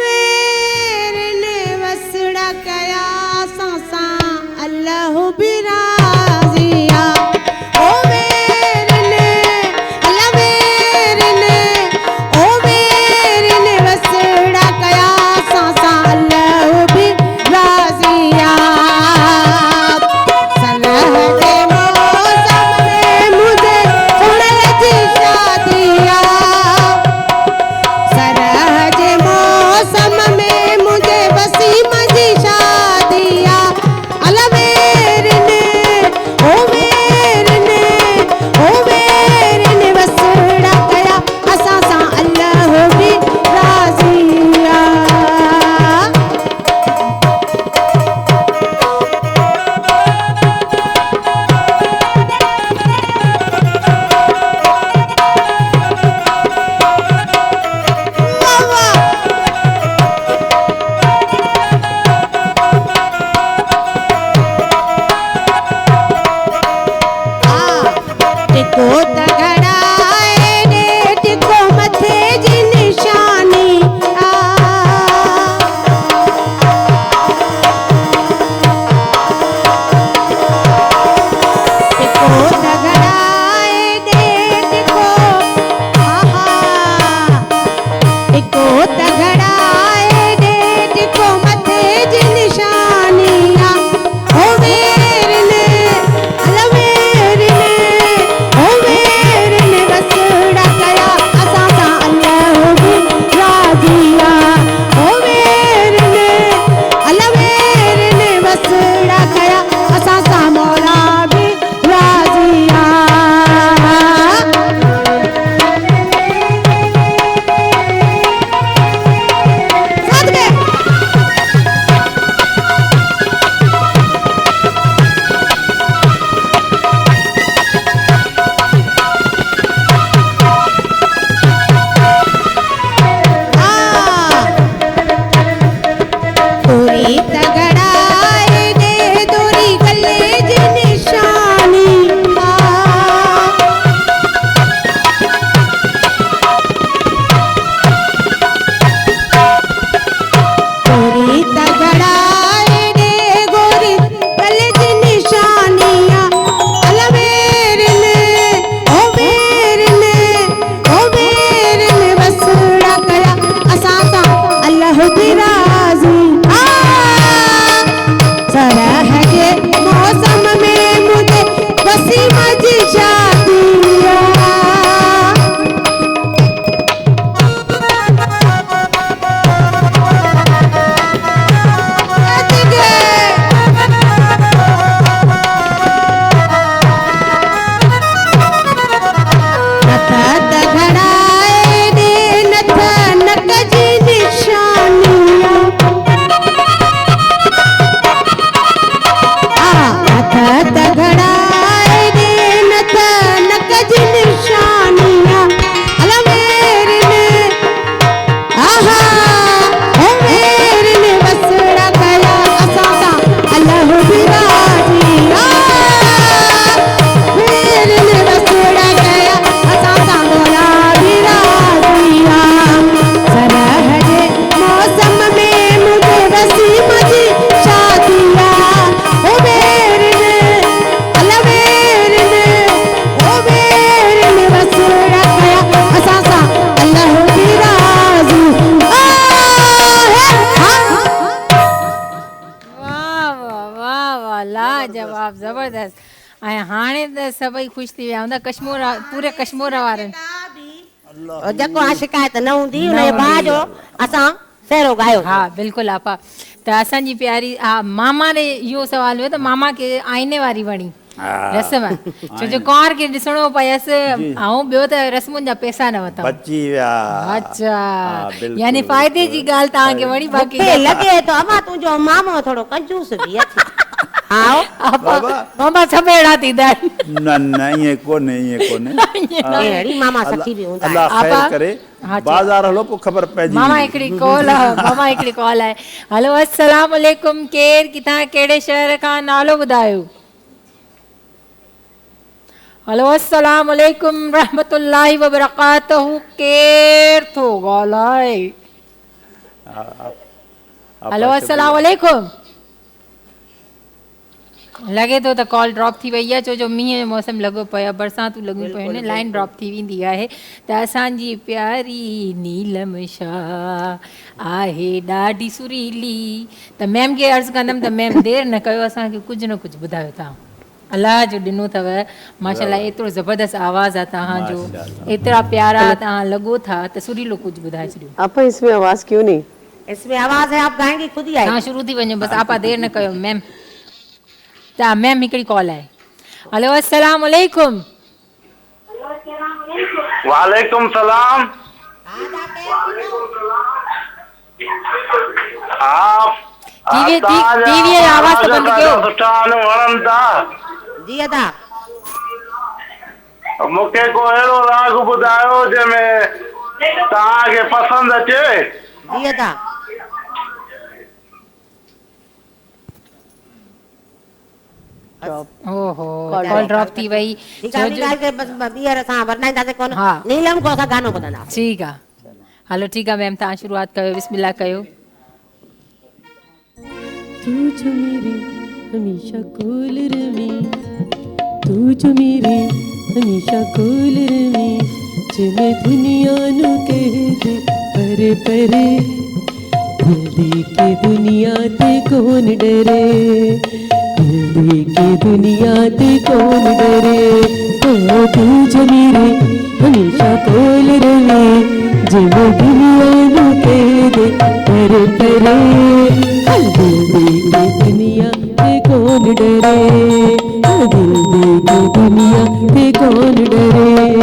वेरने वसड़ा कया सासा अल्लाह भी राज़िया। ओ वेरने अल्लाह वेरने, ओ वेरने वसड़ा कया सासा अल्लाह भी राज़िया। हो
ज़बरदस्त ऐं हाणे त सभई ख़ुशि थी विया हूंदा कश्मीर पूरे कश्मीर वारनि
जेको आहे शिकायत न हूंदी हुनजे भाउ जो असां सहरो गायो
हा बिल्कुलु आपा त असांजी प्यारी हा मामा ॾे इहो सुवाल हुयो त मामा खे आईने वारी वणी रस्म छो जो कुंवार खे ॾिसणो पयसि ऐं ॿियो त रस्मुनि जा पैसा न वरिता
बची विया
अच्छा
बिल्कुलु,
यानी फ़ाइदे जी ॻाल्हि तव्हांखे वणी बाक़ी
मूंखे लॻे थो अमा तुंहिंजो मामो थोरो कंजूस बि अचे हा
मामा सभु अहिड़ा थींदा आहिनि
न न ईअं कोन्हे
अहिड़ी मामा सखी बि हूंदा
अल्लाह
आपा,
ख़ैर करे बाज़ार हलो पोइ ख़बर पइजी
मामा हिकिड़ी कॉल आहे हलो अस्सलाम वालेकुम केरु किथां कहिड़े शहर खां नालो ॿुधायो हलो अस्सलाम वालेकुम रहमतुल्लाहि व बरकातहू केरु थो ॻाल्हाए हलो अस्सलाम वालेकुम लॻे थो त कॉल ड्रॉप थी वई आहे छो जो मींहं जो मौसम लॻो पियो आहे बरसातूं लॻियूं पियूं आहिनि लाइन ड्रॉप थी वेंदी आहे त असांजी प्यारी नीलम शाह आहे ॾाढी सुरीली त मैम खे अर्ज़ु कंदमि त मैम देरि न कयो असांखे कुझु न कुझु ॿुधायो तव्हां अलाह जो ॾिनो अथव माशाल्लाह एतिरो ज़बरदस्त आवाज़ आहे तव्हांजो एतिरा प्यारा तव्हां लॻो था त सुरीलो कुझु ॿुधाए छॾियो
आपा इसमें आवाज क्यों नहीं
इसमें आवाज़ है आप गाएंगे खुद ही
तव्हां शुरू थी वञो बसि आपा देरि न कयो मैम त मैम हिकिड़ी कॉल आहे हलो अस्सलाम वालेकुम
वालेकुम सलाम
टीवी जी आवाज़ त बंदि कयो
सुठा वणनि था
जी अदा
मूंखे को अहिड़ो राग ॿुधायो जंहिंमें तव्हांखे पसंदि अचे
जी अदा
ओहो कॉल ड्रॉप थी वई
ठीक आहे ॻाल्हि खे बस ॿीहर असां वरनाईंदासीं कोन नीलम को असां गानो ॿुधंदा
ठीकु आहे हलो ठीकु आहे मैम तव्हां शुरूआत कयो बिस्मिल्लाह कयो
तू जो मेरे हमेशा कोल रवी तू जो मेरे हमेशा कोल रवी जिन्हें दुनिया नु कह दे परे परे दिल दे के दुनिया ते कौन डरे दिल दे के दुनिया ते कौन डरे ओ तू जो मेरे हमेशा कोल रवी जिन्हें दुनिया नु कह दे परे परे दिल दे के दुनिया ते कौन डरे दिल दे के दुनिया ते कौन डरे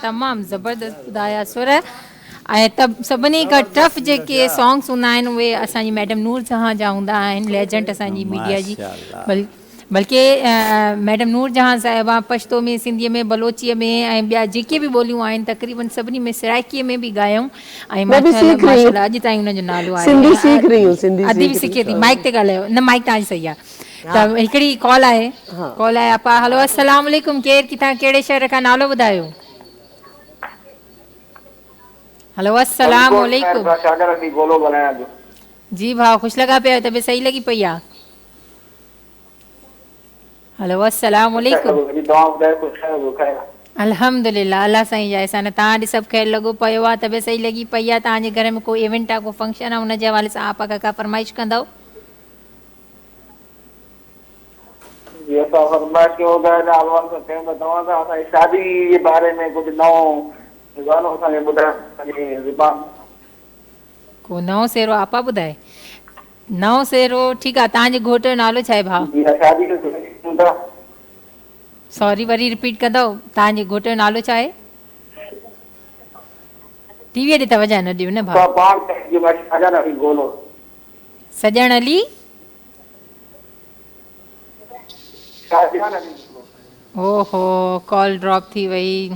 तमामु ज़बरदस्त ॿुधाया सुर ऐं सभिनी खां टफ जेके सॉन्ग्स हूंदा आहिनि उहे असांजी मैडम नूर जहां जा हूंदा आहिनि लेजेंड असांजी मीडिया जी बल्कि मैडम नूरजहां साहिबा पश्तो में, सिंधीअ में, बलोचीअ में ऐं ॿिया जेके बि ॿोलियूं आहिनि तक़रीबन सभिनी में, सराइकीअ में बि ॻायूं ऐं
मैं भी सीख रही हूँ।
माशाल्लाह अॼु ताईं हुनजो नालो आहे।
सिंधी सीख रही हूँ, सिंधी
अधी बि
सीख रही
सिखे थी।
हूँ।
माइक ते ॻाल्हायो, न माइक तव्हांजी सही आहे। त हिकिड़ी कॉल आहे, कॉल आहे आपा। हलो अस्सलाम वालेकुम, केरु किथां कहिड़े शहर खां, नालो ॿुधायो। हलो अस्सलाम वालेकुम। जी भाउ, ख़ुशि लॻा पिया, तबियत सही लॻी पई आहे। हलो अस्सलाम वालेकुम। अल्हम्दुलिल्लाह, अल्लाह साईं जा अहसान। तव्हां ॾे सभु ख़ैरु लॻो पियो आहे, तबियत सही लॻी पई आहे। तव्हांजे घर में कोई इवेंट आहे, को फंक्शन आहे, हुनजे हवाले सां आप का फरमाइश कंदव।
शादी जे बारे में कुझु नओं गानो असांखे ॿुधायो।
को नओं सेरो आपा ॿुधाए। नओं सेरो ठीकु आहे। तव्हांजे घोट जो नालो छा आहे भाउ? सॉरी, वरी रिपीट कंदव। तव्हांजे घोट जो नालो छा आहे? टीवीअ ॾे तवजह न ॾियो न भाउ। सजण अली। ओहो, कॉल ड्रॉप थी वई।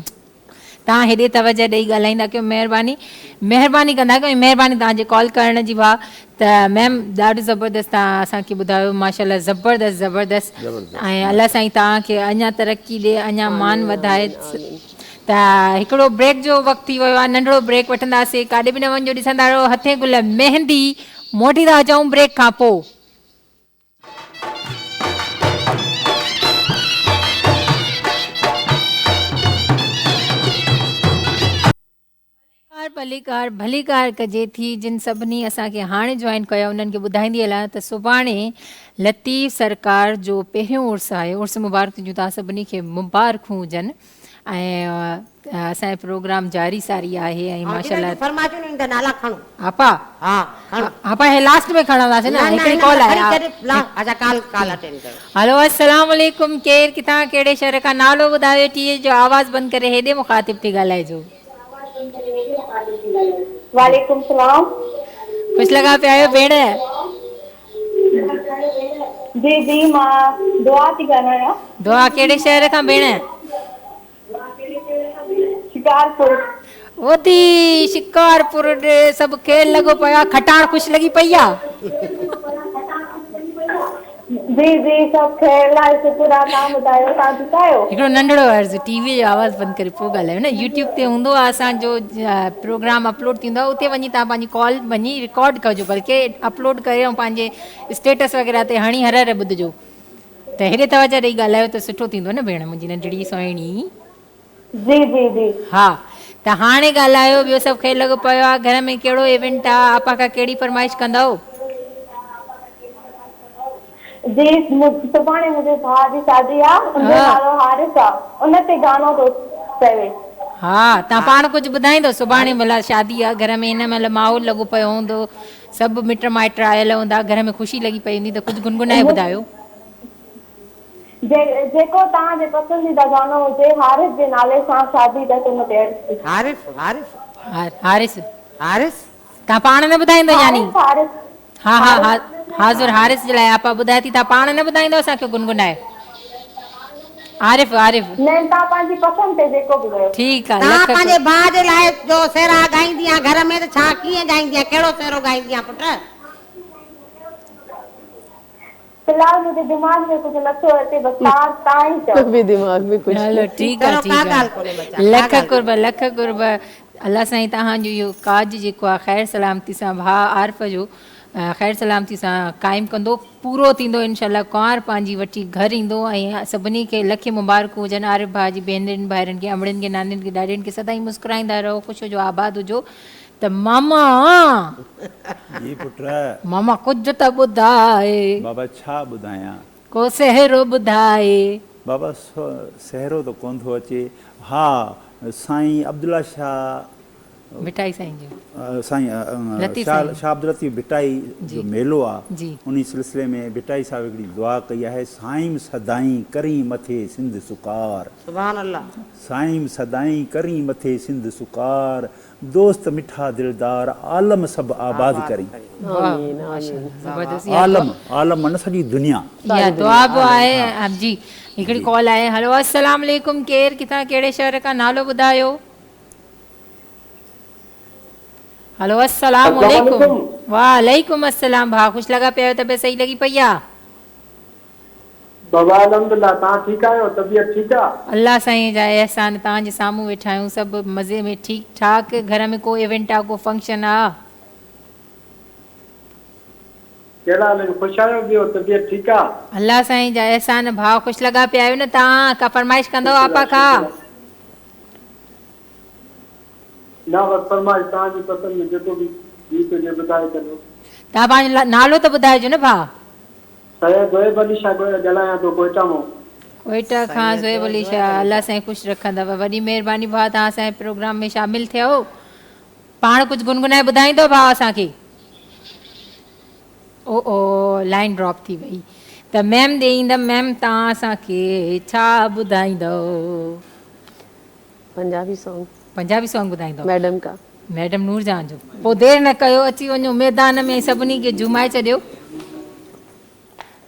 तव्हां हेॾे तवजह ॾेई ॻाल्हाईंदा कयो, महिरबानी कंदा कयो। महिरबानी तव्हांजे कॉल करण जी भाउ। त मैम ॾाढो ज़बरदस्त तव्हां असांखे ॿुधायो, माशाल्लाह ज़बरदस्त। ऐं अलाह साईं तव्हांखे अञा तरक़ी ॾिए, अञा मान वधाए। त हिकिड़ो ब्रेक जो वक़्तु थी वियो आहे, नंढिड़ो ब्रेक वठंदासीं। काॾे बि न वञो, ॾिसंदा रहो हथे गुल मेहंदी। मोटी था अचूं ब्रेक खां पोइ। भलीकार कजे थी। जिन सभिनी असांखे हाणे जॉइन कयो उन्हनि खे ॿुधाईंदी हलां त सुभाणे लतीफ़ सरकार जो पहिरियों उर्स आहे। उर्स मुबारक जूं तव्हां सभिनी खे मुबारकूं हुजनि। ऐं असांजो प्रोग्राम जारी सारी आहे। ऐं माशाल्लाह आपा, आपा हे लास्ट में खणंदासीं न। हिकिड़ी कॉल आहे। हलो अस्सलाम वालेकुम, केरु किथां कहिड़े शहर खां, नालो ॿुधायो। टीवी जो आवाज़ बंदि करे हेॾे मुखातिब थी ॻाल्हाइजो।
वालेकुम सलाम।
ख़ुशि लॻा पिया आहियो भेण?
जी जी, मां दुआ थी ॻाल्हायां।
दुआ कहिड़े शहर खां भेण?
शिकारपुर।
ओदी शिकारपुर ॾे सभु खेल लॻो पियो आहे। खटाण ख़ुशि लॻी पई आहे।
जी जी, सभु ख़ैर आहे, शुक्र आहे। तव्हां ॿुधायो, तव्हां ठीकु आहियो?
हिकिड़ो नंढिड़ो अर्ज़ु, टीवीअ जो आवाज़ बंदि करे पोइ ॻाल्हायो न। यूट्यूब ते हूंदो आहे असांजो प्रोग्राम अपलोड थींदो आहे, उते वञी तव्हां पंहिंजी कॉल वञी रिकॉर्ड कजो, बल्कि अपलोड करे ऐं पंहिंजे स्टेटस वग़ैरह ते हणी हर ॿुधिजो। त हेॾे तवजह ॾेई ॻाल्हायो त सुठो थींदो न भेण, मुंहिंजी नंढड़ी सुहिणी।
जी जी जी।
हा, त हाणे ॻाल्हायो। ॿियो सभु ख़ैरु लॻो पियो आहे? घर में कहिड़ो इवेंट आहे? आपा खां कहिड़ी फरमाइश कंदव?
जी, सुभाणे मुंहिंजे भाउ जी शादी आहे, उनजो नालो हारिस आहे, उन ते गानो थो चवे।
हा, तव्हां पाण कुझु ॿुधाईंदो? सुभाणे महिल शादी आहे घर में, हिन महिल माहौल लॻो पियो हूंदो, सभु मिट माइट आयल हूंदा, घर में ख़ुशी लॻी पई हूंदी, त कुझु गुनगुनाए ॿुधायो।
जेको तव्हांजे पसंदीदा गानो हुजे, हारिस जे नाले सां शादी अथसि उन ते।
हारिस तव्हां पाण न ॿुधाईंदो यानी? हा हा हा, हाज़ुर हारिस जे लाइ आपा ॿुधाए थी। तव्हां पाण न ॿुधाईंदो असांखे गुनगुनाए? आरिफ
न, तव्हां पंहिंजी पसंदि ते जेको ॿुधायो।
ठीकु आहे।
तव्हां पंहिंजे भाउ जे लाइ जो सेरा ॻाईंदी आहे घर में, त छा कीअं ॻाईंदी आहे, कहिड़ो सेरो ॻाईंदी आहे पुट?
फिलहाल मुझे दिमाग में कुछ नथो अचे, बस तव्हां ही चओ।
भी दिमाग में कुछ।
हलो ठीकु आहे, ठीकु आहे। लख कुर्ब अल्लाह साईं तव्हांजो इहो काज जेको आहे ख़ैर सलामती सां भाउ आरिफ जो ख़ैर सलामती सां क़ाइमु कंदो, पूरो थींदो इनशाला। कुंवार पंहिंजी वठी घर ईंदो ऐं सभिनी खे लखे मुबारकूं हुजनि। आरिफ भाउ जी भेनरुनि भाइरनि खे, अमड़ियुनि खे, नानियुनि खे, ॾाॾियुनि खे सदाईं मुस्कुराईंदा रहो, ख़ुशि हुजो, आबाद हुजो। त मामा
जी पुट,
मामा कुझु त ॿुधाए।
बाबा छा ॿुधायां?
को सहरो ॿुधाए।
बाबा सहरो त कोन थो अचे। हा, साईं अब्दुल्ला शाह
मिठाई साईं जो
साईं
लतीफ़
शाह
साईं।
शाह अब्दुल लतीफ़ भिटाई जो मेलो आहे
जी।
उन सिलसिले में भिटाई साहिब हिकिड़ी दुआ कई आहे, साईं सदाई करी मथे सिंध सुकार,
सुभान अल्लाह।
साईं सदाई करी मथे सिंध सुकार, दोस्त मिठा दिलदार आलम सभु आबाद करी।
वाह ज़बरदस्त
आलम आलम माना सॼी दुनिया।
या दुआ बि आहे। आप जी हिकिड़ी कॉल आहे। हलो अस्सलाम वालेकुम, केरु किथां कहिड़े शहर खां, नालो ॿुधायो। हलो अस्सलाम वालेकुम। वालेकुम अस्सलाम। भाउ ख़ुशि लॻा पिया आहियो, तबियत सही लॻी पई आहे?
बाबा अलहमदुलिल्लाह, तव्हां ठीकु आहियो? तबियत ठीकु आहे?
अल्लाह साईं जा एहसान, तव्हांजे साम्हूं वेठा आहियूं, सभु मज़े में ठीकु ठाक। घर में को इवेंट आहे, को फंक्शन आहे?
कहिड़ा हाल आहिनि? ख़ुशि आहियो? ॿियो तबियत ठीकु आहे?
अल्लाह साईं जा एहसान। भाउ ख़ुशि लॻा पिया आहियो न? तव्हां का फरमाइश कंदव आपा खां?
न बसि फरमाइश तव्हांजी पसंदि में जेको बि गीत हुजे ॿुधाए छॾियो।
तव्हां पंहिंजो नालो त ॿुधाइजो न भाउ।
सैयद ज़ोएब अली शाह ॻाल्हायां थो कोइटा मां।
कोइटा खां ज़ोएब अली शाह। अल्लाह साईं ख़ुशि रखंदव। वॾी महिरबानी भाउ, तव्हां असांजे प्रोग्राम में शामिलु थियो। पाण कुझु गुनगुनाए ॿुधाईंदो भाउ असांखे? ओ लाइन ड्रॉप थी वई त मैम ॾे ईंदमि। मैम तव्हां असांखे छा ॿुधाईंदव?
पंजाबी सॉन्ग
पंजाबी सॉन्ग ॿुधाईंदव?
मैडम का।
मैडम नूरजहां जो। पोइ देरि न कयो, अची वञो मैदान में, सभिनी खे झुमाए छॾियो।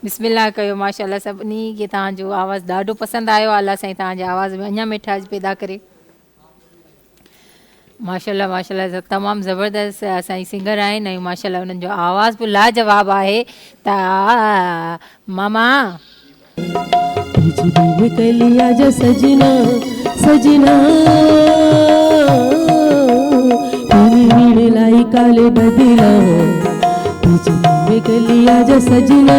बिस्मिल्लाह कयो। माशाल्लाह सभिनी खे तव्हांजो आवाज़ु ॾाढो पसंदि आयो। अल्लाह साईं तव्हांजे आवाज़ में अञा मिठास पैदा करे। माशाल्लाह माशाल्लाह तमामु ज़बरदस्त असांजी सिंगर आहिनि ऐं माशाल्लाह उन्हनि जो आवाज़ बि लाजवाब आहे। त मामा
कलिया जो सजना सजना लाई काले बदला कलिया जो सजना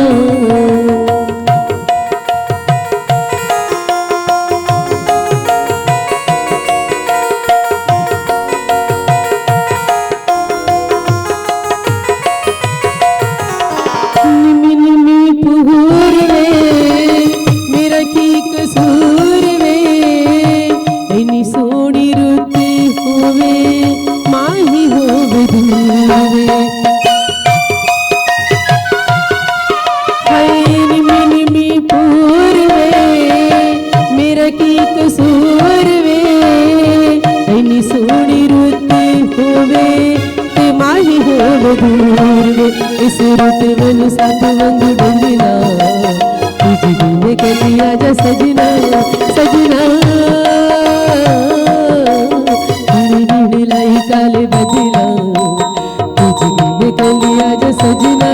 इस रुत में साथ वंग डंगना तुझे कलिया जा सजना सजना लाई काले बदला तुझे कलिया जा सजना।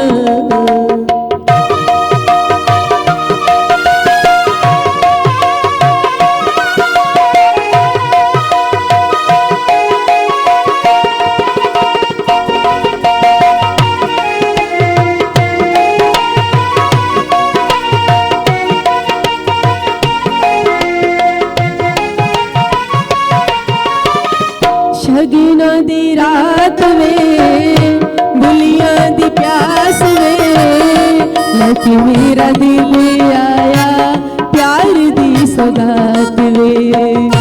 शगीना दी रात में बुलिया दी प्यास में लकी मेरा दिल आया प्यार दी सौगात में।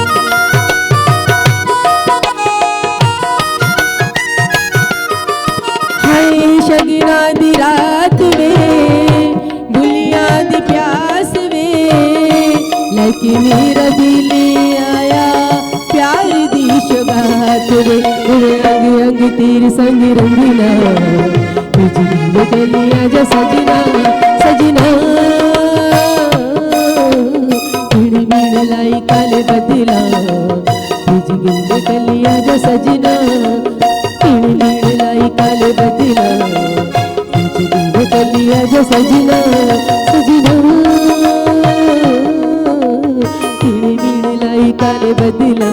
हाय शगीना दी रात में बुलिया दी प्यास में लकी मेरा दिल आया प्यार दी सौगात रे अंग अंग तेरे संग रंगना तुझे कलिया जा सजना सजना मीण लाई काले बदला तुझे कलिया जा सजना मीण लाई काले बदला तुझे कलिया जा सजना सजना मीण लाई काले बदला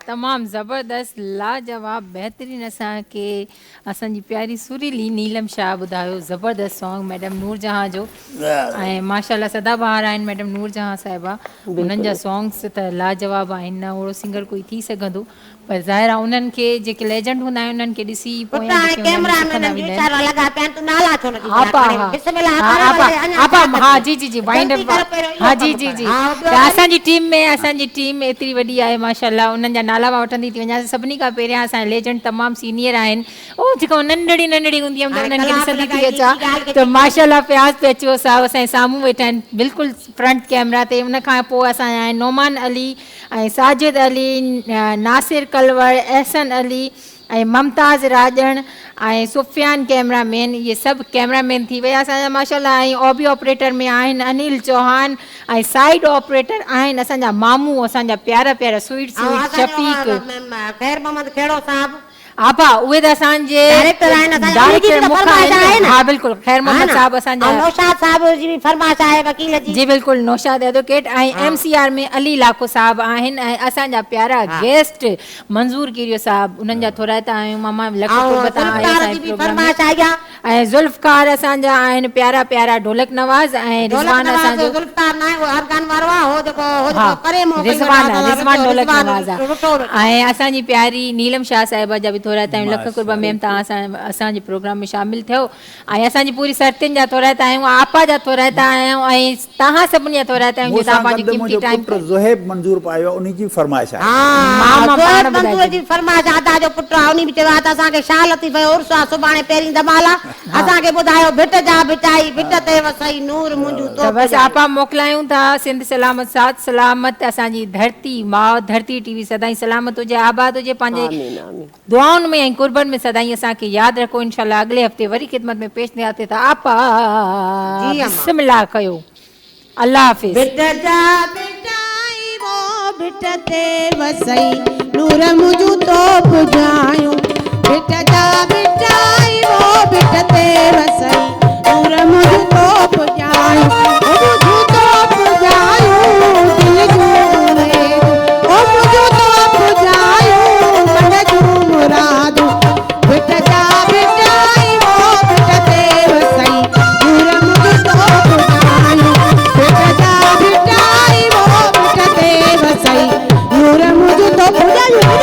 तमामु ज़बरदस्त लाजवाब बहितरीन असांखे असांजी प्यारी सुरीली नीलम शाह ॿुधायो ज़बरदस्त सॉन्ग मैडम नूरजहां जो। ऐं माशाल्लाह सदाबहार आहिनि मैडम नूरजहां साहिबा। उन्हनि जा सॉन्ग्स त लाजवाब आहिनि, न ओहिड़ो सिंगर कोई थी सघंदो। पर ज़ाहिर आहे उन्हनि खे जेके लेजेंड हूंदा आहिनि उन्हनि खे ॾिसी पोइ
पुट हाणे कैमरामैन जो वीचारा लॻा पिया आहिनि, तूं नाला छो नथी
आपा हा जी जी जी वाइंड अप हा जी जी जी त असांजी टीम एतिरी वॾी आहे माशाल्लाह, उन्हनि जा नाला मां वठंदी थी वञा। सभिनी खां पहिरियां असांजा लेजेंड तमामु सीनियर आहिनि, ओ जेको नंढड़ी हूंदी हुयमि त उन्हनि खे ॾिसंदी थी अचां त माशाल्लाह प्यास पे अचो साहब असांजे साम्हूं वेठा आहिनि बिल्कुलु फ्रंट कैमरा ते। उन खां पोइ असांजा आहिनि नोमान अली ऐं साजिद अली, नासिर कलवर, एहसन अली ऐं मुमताज़ राजन ऐं सुफ़ियान कैमरामैन। इहे सभु कैमरामैन थी विया असांजा माशाल्लाह। ऐं ऑडियो ऑपरेटर में आहिनि अनिल चौहान ऐं साइड ऑपरेटर आहिनि असांजा मामू, असांजा प्यारा प्यारा स्वीट शफ़ीक
ख़ैर मोहम्मद खेड़ो साहब
आपा उहे त असांजे
डायरेक्टर आहिनि, असांजा
डायरेक्टर
उन्हीं जी त फरमाइश आहे न।
हा बिल्कुलु ख़ैर मोहम्मद साहब असांजा
नौशाद साहब जी भी फरमाइश आहे वकील जी।
जी बिल्कुलु नौशाद एडवोकेट ऐं MCR में अली लाखो साहब आहिनि ऐं असांजा प्यारा गेस्ट मंज़ूर गिरियो साहब, उन्हनि जा थोराइता आहियूं मामा लख कुर्बत ऐं ज़ुल्फ़कार असांजा आहिनि प्यारा प्यारा ढोलक नवाज़ ऐं रिज़वान असांजो रिज़वान ढोलक नवाज़ आहे ऐं असांजी प्यारी नीलम शाह साहिबा जा बि थोराइता आहियूं। लख कुर्बा मैम तव्हां असांजे प्रोग्राम में शामिल थियो ऐं असांजी पूरी सरतियुनि जा थोराइता आहियूं, आपा जा थोराइता आहियूं ऐं तव्हां सभिनी जा थोराइता आहियूं तव्हां पंहिंजी क़ीमती टाइम
ज़ुहैब मंज़ूर पायो उन जी फरमाइश आहे।
जी फरमाइश आदा जो पुट आहे, उन बि चयो त असांखे छा लतीफ़ जो उर्स आहे सुभाणे पहिरीं धमाला असांखे ॿुधायो भिट जा भिटाई भिट ते वसई नूर मुंहिंजो तो
बस आपा मोकिलायूं था। सिंध सलामत साथ सलामत असांजी धरती माउ धरती टीवी सदाई सलामत हुजे आबाद हुजे, पंहिंजे दुआउनि में ऐं कुर्बन में सदाई असांखे यादि रखो। इंशाल्लाह अगले हफ़्ते वरी ख़िदमत में पेश थियासीं त आपा बिस्मिल्लाह कयो। अल्लाह हाफ़िज़।
भिट जा भिटाई वो भिट ते वसई नूर मुंहिंजो तो पुॼायूं, भिट जा भिटाई वो भिट ते वसई नूर मुंहिंजो तो पुॼायूं, मुंहिंजो तो पुॼायूं दिल जूं मुरादूं, ओ मुंहिंजो तो पुॼायूं मन जूं मुरादूं, भिट जा भिटाई वो भिट ते वसई नूर मुंहिंजो तो पुॼायूं, भिट जा भिटाई वो भिट ते वसई नूर मुंहिंजो तो पुॼायूं।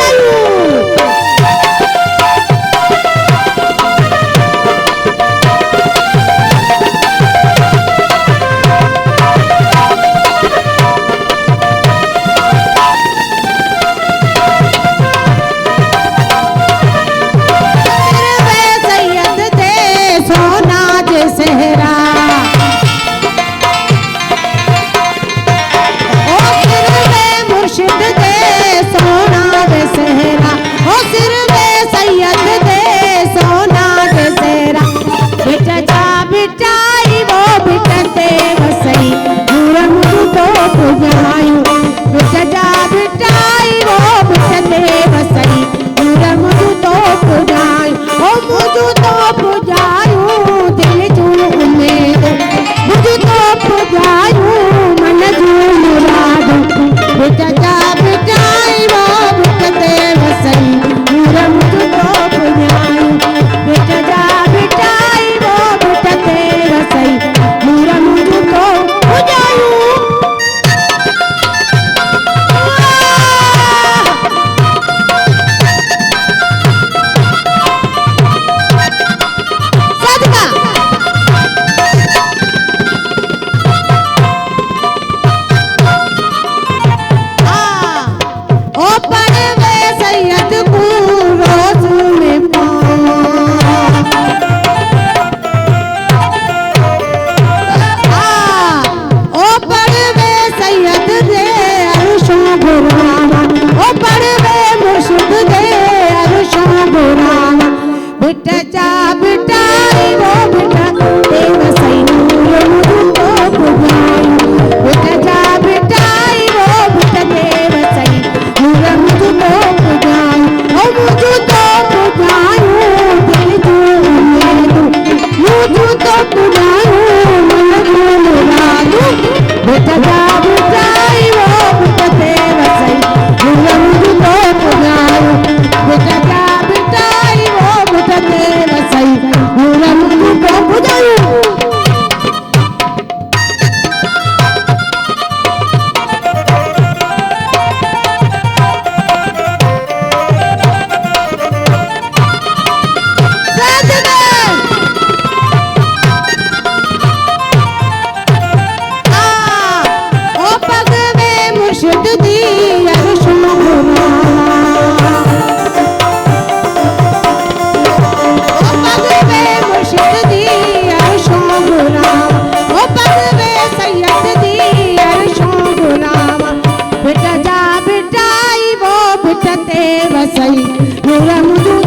वसई नूर मुझू